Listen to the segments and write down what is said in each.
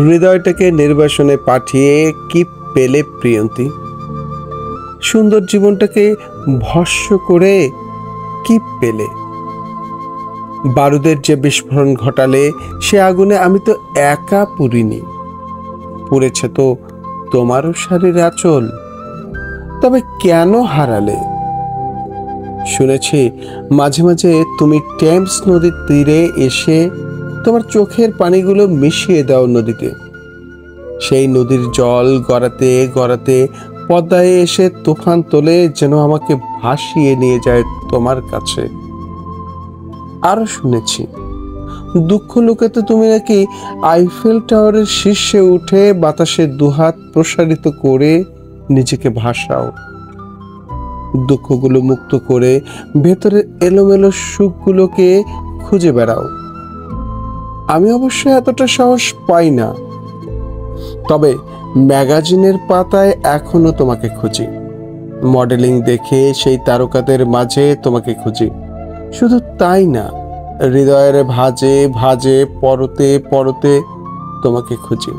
হৃদয়টাকে নির্বাসনে পাঠিয়ে কি পেলে প্রিয়ন্তী? সুন্দর জীবনটাকে ভস্ম করে কি পেলে? বারুদের যে বিস্ফোরণ ঘটালে সে আগুনে আমি তো একা পুড়িনি, পুড়েছে তো তোমারও শাড়ির আঁচল। তবে কেন হারালে? শুনেছি মাঝে মাঝে তুমি টেমস নদীর তীরে এসে তোমার চোখের পানিগুলো মিশিয়ে দাও নদীতে। সেই নদীর জল গড়াতে গড়াতে পদ্মায় এসে তুফান তোলে, যেন আমাকে ভাসিয়ে নিয়ে যায় তোমার কাছে। আরো শুনেছি দুঃখ লুকাতে তুমি নাকি আইফেল টাওয়ারের শীর্ষে উঠে বাতাসে দুহাত প্রসারিত করে নিজেকে ভাসাও। দুঃখগুলো মুক্ত করে ভেতরের এলোমেলো সুখগুলোকে খুঁজে বেড়াও। আমি অবশ্য এতটা সাহস পাই না, তবে ম্যাগাজিনের পাতায় এখনো তোমাকে খুঁজি। মডেলিং দেখে সেই তারকাদের মাঝে তোমাকে খুঁজি। শুধু তাই না, হৃদয়ের ভাঁজে ভাঁজে পরতে পরতে তোমাকে খুঁজি।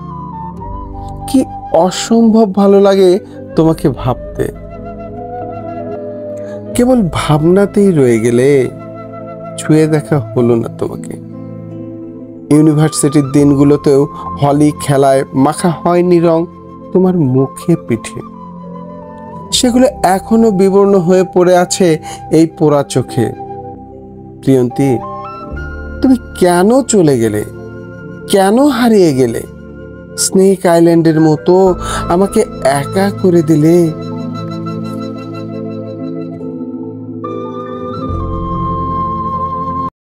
কি অসম্ভব ভালো লাগে তোমাকে ভাবতে। কেবল ভাবনাতেই রয়ে গেলে, ছুঁয়ে দেখা হলো না তোমাকে। ইউনিভার্সিটির দিনগুলোতেও হলি খেলায় মাখা হয়নি রং তোমার মুখে পিঠে। সেগুলো এখনো বিবর্ণ হয়ে পড়ে আছে এই পোড়া চোখে। প্রিয়ন্তী, তুমি কেন চলে গেলে? কেন হারিয়ে গেলে? স্নেক আইল্যান্ডের মতো আমাকে একা করে দিলে।